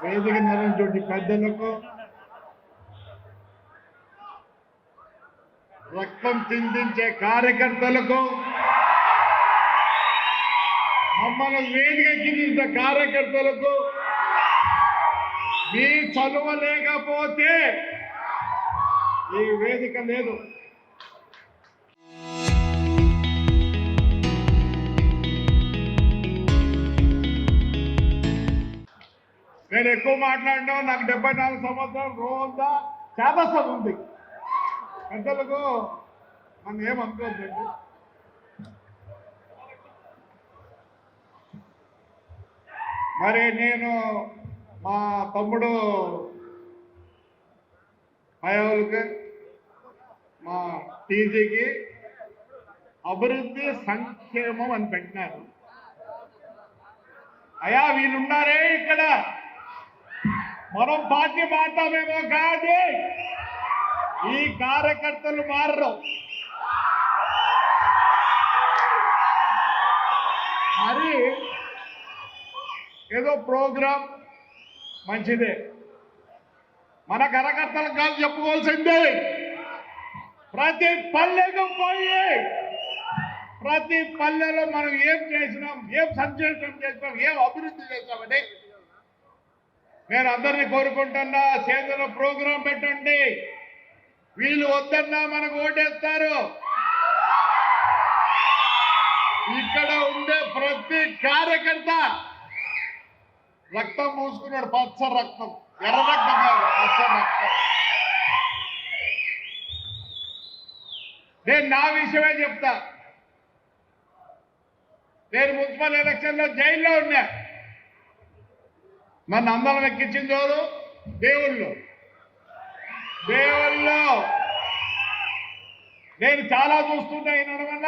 వేదిక నిలబడి పెద్దలకు, రక్తం చిందించే కార్యకర్తలకు, మమ్మల్ని వేదిక కింద కార్యకర్తలకు, మీ చదువు లేకపోతే ఈ వేదిక లేదు. నేను ఎక్కువ మాట్లాడినా, నాకు 74 సంవత్సరాలు రోజా చేతస్థం ఉంది. పెద్దలకు మనం ఏమనుకోవద్దండి. మరి నేను మా తమ్ముడు అయ్యవాళ్ళకి, మా టీజీకి అభివృద్ధి సంక్షేమం అని పెట్టినారు. అయ్యా వీళ్ళున్నారే ఇక్కడ, మనం పార్టీ మాట్లాడమేమో కాదు, ఈ కార్యకర్తలు మారరు. మరి ఏదో ప్రోగ్రాం మంచిదే, మన కార్యకర్తలకు కాదు చెప్పుకోవాల్సిందే. ప్రతి పల్లెకు పోయి ప్రతి పల్లెలో మనం ఏం చేసినాం, ఏం సంక్షేమం చేసినాం, ఏం అభివృద్ధి చేసినామని నేను అందరినీ కోరుకుంటున్నా. సేంద్ర ప్రోగ్రాం పెట్టండి. వీళ్ళు వద్దన్నా మనకు ఓటేస్తారు. ఇక్కడ ఉండే ప్రతి కార్యకర్త రక్తం మూసుకున్నాడు, పచ్చ రక్తం, ఎర్ర రక్తం కాదు, పచ్చ రక్తం. నేను నా విషయమే చెప్తా. నేను మున్సిపల్ ఎలక్షన్ లో జైల్లో ఉన్నా. నన్ను అందరం ఎక్కించింది ఎవరు? దేవుళ్ళు. నేను చాలా చూస్తున్నా. అయిన వల్ల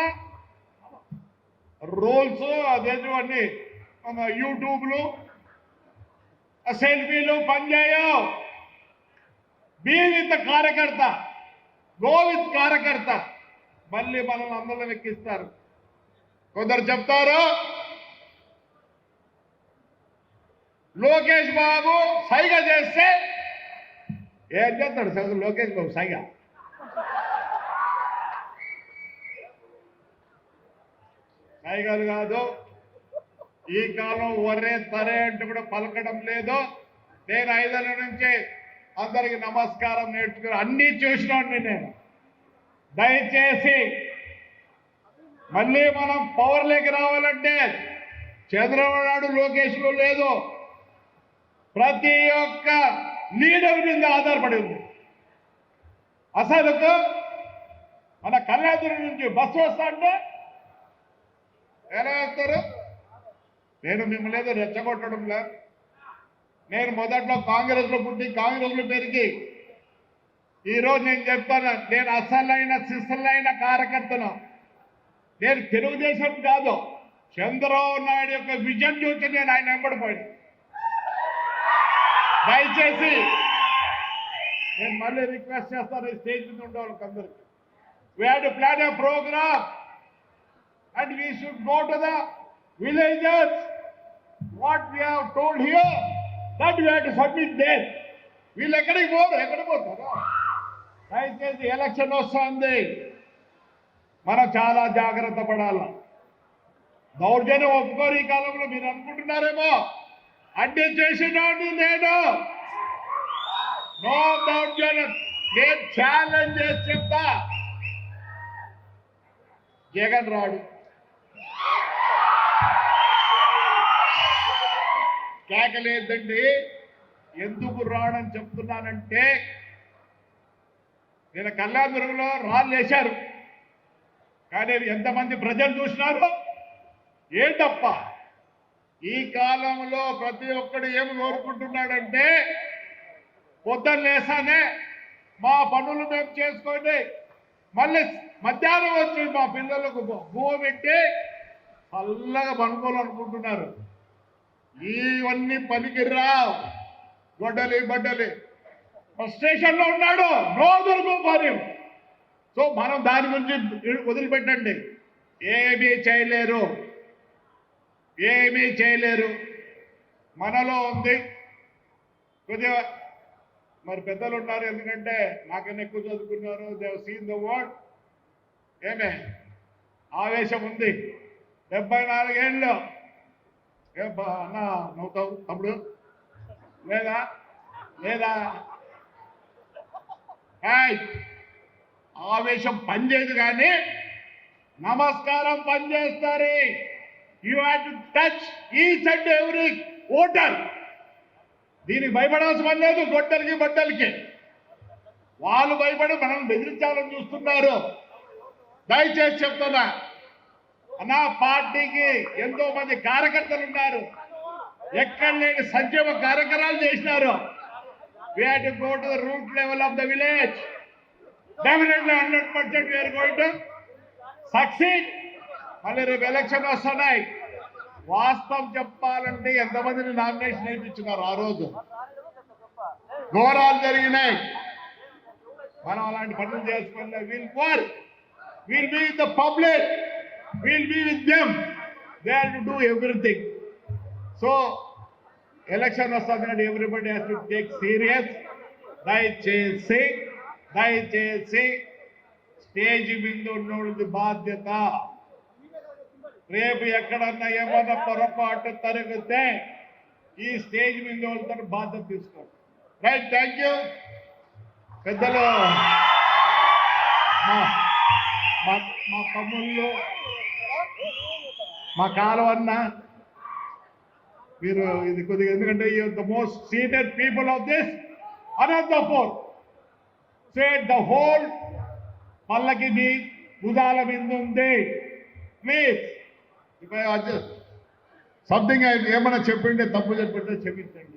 రోల్స్ అదేంటి అన్ని యూట్యూబ్లు, సెల్ఫీలు పనిచేయవు. బీ విత్ కార్యకర్త, గో విత్ కార్యకర్త. మళ్ళీ మనల్ని అందరం ఎక్కిస్తారు. కొందరు చెప్తారు లోకేష్ బాబు సైగ చేస్తే ఏం చేస్తాడు సార్ లోకేష్ బాబు సైగ? సైగలు కాదు. ఈ కాలం ఒరే తరే అంటే కూడా పలకడం లేదు. నేను 5 ఏళ్ల నుంచి అందరికి నమస్కారం నేర్చుకుని అన్నీ చూసినాడిని నేను. దయచేసి మళ్ళీ మనం పవర్లోకి రావాలంటే చంద్రబాబు నాయుడు లోకేష్లో లేదు, ప్రతి ఒక్క లీడర్ మీద ఆధారపడి ఉంది. అసలు మన కళ్యాణదుర్గం నుంచి బస్సు వస్తా అంటే ఎలా వేస్తారు? నేను మిమ్మల్ని ఏదో రెచ్చగొట్టడం లేదు. నేను మొదట్లో కాంగ్రెస్లో పుట్టి కాంగ్రెస్లో పెరిగి ఈరోజు నేను చెప్తాను, నేను అసలైన సిసలైన కార్యకర్తను. నేను తెలుగుదేశం కాదు, చంద్రబాబు నాయుడు యొక్క విజన్ చూసి నేను ఆయన వెంబడిపోయాను. దయచేసి నేను మళ్ళీ రిక్వెస్ట్ చేస్తాను, స్టేజ్ మీద ఉండే వాళ్ళకి అందరికీ. We have to plan a program and we should go to the villages. What we have told here, that we have to submit there. వీళ్ళు ఎక్కడికి పోతారు? దయచేసి ఎలక్షన్ వస్తుంది, మనం చాలా జాగ్రత్త పడాలి. దౌర్జన్యం ఒప్పుకోరు ఈ కాలంలో. మీరు అనుకుంటున్నారేమో అడ్డు చేసినాడు నేను. నో దౌర్జన్యం. నేను ఛాలెంజ్ చేసి చెప్తా, జగన్ రాడు. కేకలేదండి. ఎందుకు రాడని చెప్తున్నానంటే, నేను కళ్యాణదుర్గంలో రాళ్ళు వేశారు, కానీ ఎంతమంది ప్రజలు చూసినారు? ఏంటప్ప ఈ కాలంలో ప్రతి ఒక్కడు ఏమి కోరుకుంటున్నాడంటే, పొద్దున్న లేసానే మా పనులు మేము చేసుకొని మళ్ళీ మధ్యాహ్నం వచ్చి మా పిల్లలకు భూమి పెట్టి చల్లగా పనుకోవాలనుకుంటున్నారు. ఇవన్నీ పనికిరావు. బడ్డలి స్టేషన్లో ఉన్నాడు, నో దుర్గోపార్యం. సో మనం దాని గురించి వదిలిపెట్టండి. ఏమీ చేయలేరు. మనలో ఉంది కొద్దిగా మరి పెద్దలు ఉన్నారు, ఎందుకంటే నాకన్నా ఎక్కువ చదువుకున్నారు. They seen the word. ఏమే ఆవేశం ఉంది. 74 ఏళ్ళు అన్న నవ్వుతావు తమ్ముడు, లేదా లేదా ఆవేశం పనిచేయదు కానీ నమస్కారం పనిచేస్తారు. You have to touch each and every voter. దీనికి భయపడాల్సిన పని లేదు. గొడ్డలికి బట్టలకి వాళ్ళు భయపడి మనం బెదిరించాలని చూస్తున్నారు. దయచేసి చెప్తున్నా, నా పార్టీకి ఎంతో మంది కార్యకర్తలు ఉన్నారు. ఎక్కడ లేని సంక్షేమ కార్యక్రమాలు చేసినారు. We have to go to the root level of the village. Definitely 100% we are going to succeed. మళ్ళీ రేపు ఎలక్షన్ వస్తున్నాయి. వాస్తవం చెప్పాలంటే ఎంతమందిని నామినేషన్ వేయించున్నారు. ఆ రోజు ఘోరాలు జరిగినాయి. మనం అలాంటి పనులు చేసుకుని will be with the public, will be with them. They have to do everything. So election వస్తుంది, everybody has to take serious. దయచేసి స్టేజ్ మీద ఉన్నోడి బాధ్యత. రేపు ఎక్కడన్నా ఏమన్నా పొరపాటు జరిగితే ఈ స్టేజ్ మీద వాళ్ళతో బాధ్యత తీసుకోండి. Right, thank you. పెద్దలు మా తమ్ముళ్ళు, మా కాలవన్న, మీరు ఇది కొద్దిగా, ఎందుకంటే the most senior people of this Anantapur. Set the whole పల్లకి మీ భుజాల మీద ఉంది. ప్లీజ్ సంథింగ్ ఏమన్నా చెప్పిండే, తప్పు చెప్పింటే క్షమించండి.